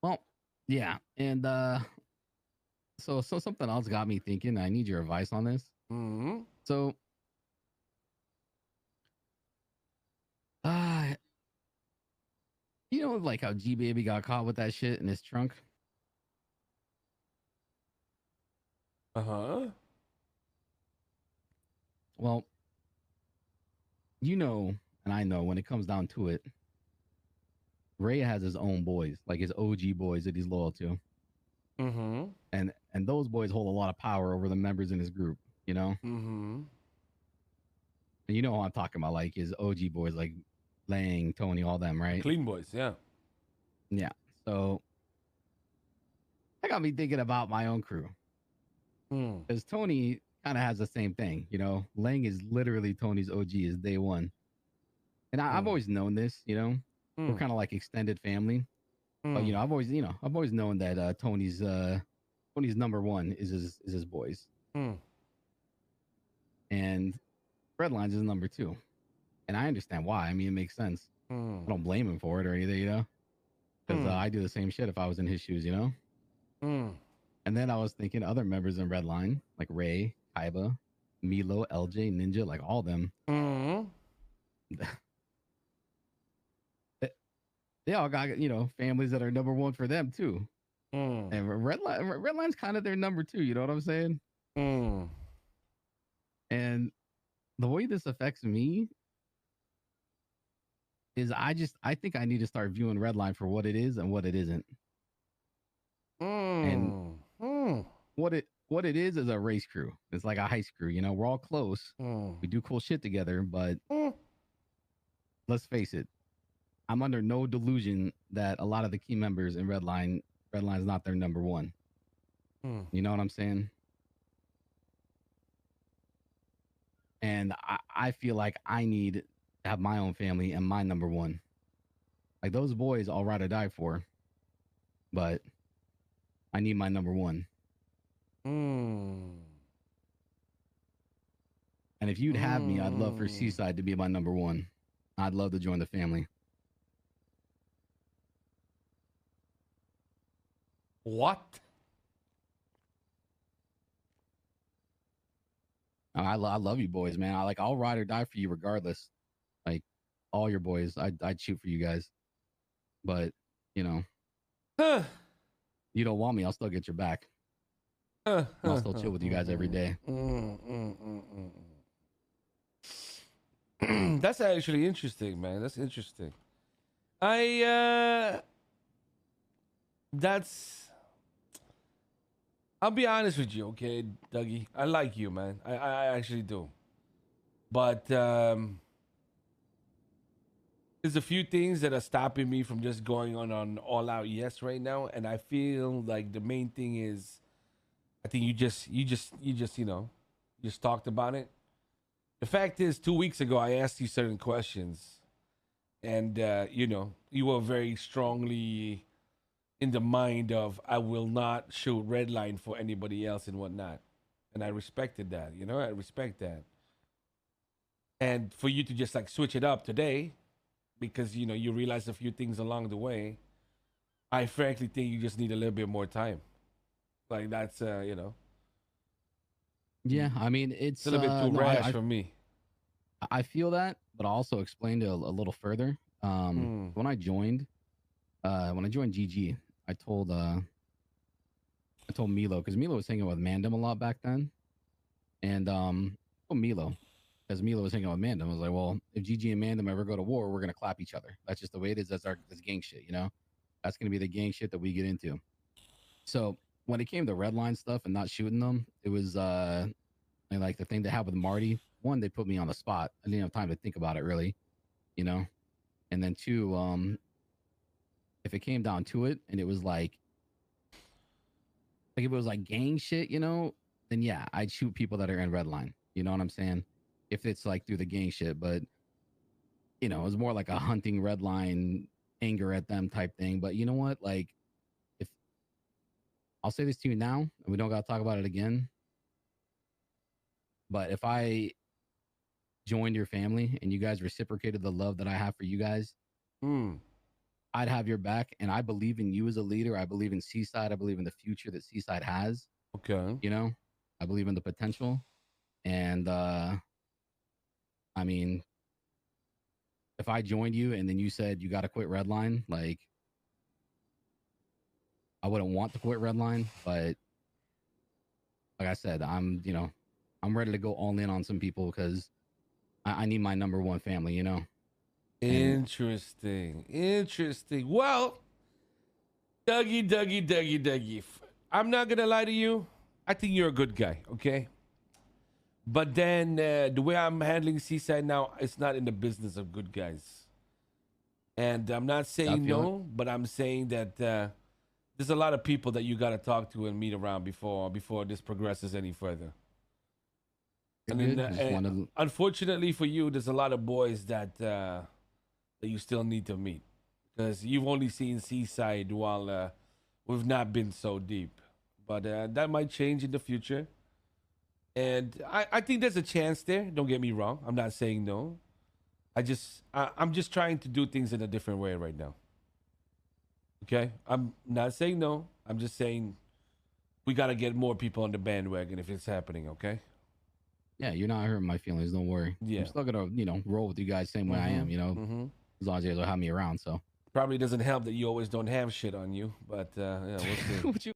Well, yeah, and so something else got me thinking. I need your advice on this. Mm-hmm. So, uh, like how G Baby got caught with that shit in his trunk. Uh-huh. Well, you know, and I know when it comes down to it, Ray has his own boys, like his OG boys that he's loyal to, Mm-hmm. and those boys hold a lot of power over the members in his group. You know, Mm-hmm. and you know who I'm talking about, like his OG boys, like Lang, Tony, all them, The right? Clean Boys, yeah. Yeah. So that got me thinking about my own crew Mm. because Tony kind of has the same thing. Lang is literally Tony's OG, is day one, and I've Mm. always known this. We're Mm. kind of like extended family, but Mm. I've always known that Tony's number one is his boys, Mm. and Redlines is number two, and I understand why. I mean, it makes sense. Mm. I don't blame him for it or anything, because Mm. I do the same shit if I was in his shoes. Mm. And then I was thinking other members in Redline, like Ray, Kaiba, Milo, LJ, Ninja, like all of them. Mm. They all got families that are number one for them too. Mm. And Redline's kind of their number two. You know what I'm saying? Mm. And the way this affects me is I think I need to start viewing Redline for what it is and what it isn't. And Mm. Mm. what it is a race crew. It's like a heist crew. We're all close. Mm. We do cool shit together, but Mm. let's face it, I'm under no delusion that a lot of the key members in Redline's not their number one. Mm. You know what I'm saying? And I feel like I need to have my own family and my number one. Like those boys, I'll ride or die for, but I need my number one. Mm. And if you'd have me, I'd love for Mm. Seaside to be my number one. I'd love to join the family. What? I love you boys, man. I'll ride or die for you regardless. Like all your boys, I'd shoot for you guys. But you know, Huh. you don't want me, I'll still get your back, Huh. and I'll Huh. still Huh. chill with you guys every Mm. day. Mm. Mm. Mm. Mm. That's actually interesting, man. That's interesting. I that's I'll be honest with you, okay, Dougie. I like you, man. I actually do. But there's a few things that are stopping me from just going on all out yes right now, and I feel like the main thing is I think you just talked about it. The fact is, 2 weeks ago I asked you certain questions, and you were very strongly in the mind of I will not shoot red line for anybody else and whatnot. And I respected that, I respect that. And for you to just like switch it up today because you realize a few things along the way, I frankly think you just need a little bit more time. Like that's Yeah, I mean it's a it's little bit too no, rash for me. I feel that, but I'll also explained it a little further. Hmm. When I joined GG, I told Milo because Milo was hanging with Mandem a lot back then, and Milo because Milo was hanging out with Mandem. I was like, well, if GG and Mandem ever go to war, we're gonna clap each other. That's just the way it is. That's gang shit. That's gonna be the gang shit that we get into. So when it came to red line stuff and not shooting them, it was like the thing that happened with Marty. One, they put me on the spot. I didn't have time to think about it really, you know. And then two, if it came down to it, and it was like if it was like gang shit, then yeah, I'd shoot people that are in red line. You know what I'm saying? If it's like through the gang shit, but it was more like a hunting red line anger at them type thing. But you know what? Like, if I'll say this to you now, and we don't got to talk about it again. But if I joined your family and you guys reciprocated the love that I have for you guys, Hmm. I'd have your back, and I believe in you as a leader. I believe in Seaside. I believe in the future that Seaside has. Okay. You know, I believe in the potential, and I mean, if I joined you and then you said you got to quit Redline, like I wouldn't want to quit Redline, but like I said, I'm ready to go all in on some people because I need my number one family, you know. And Interesting. Interesting. Well, Dougie. I'm not gonna lie to you. I think you're a good guy. Okay. But then the way I'm handling Seaside now, it's not in the business of good guys. And I'm not I saying feel it. no, but I'm saying that there's a lot of people that you got to talk to and meet around before this progresses any further. You're And then, good. Just wanted. unfortunately for you, there's a lot of boys that you still need to meet because you've only seen Seaside while we've not been so deep. But that might change in the future. And I think there's a chance there. Don't get me wrong. I'm not saying no. I'm just trying to do things in a different way right now. Okay? I'm not saying no. I'm just saying we got to get more people on the bandwagon if it's happening, okay? Yeah, you're not hurting my feelings. Don't worry. Yeah. I'm still gonna, roll with you guys same way I am. Mm-hmm. As long as you guys will have me around. So Probably doesn't help that you always don't have shit on you, but yeah, we'll see. what you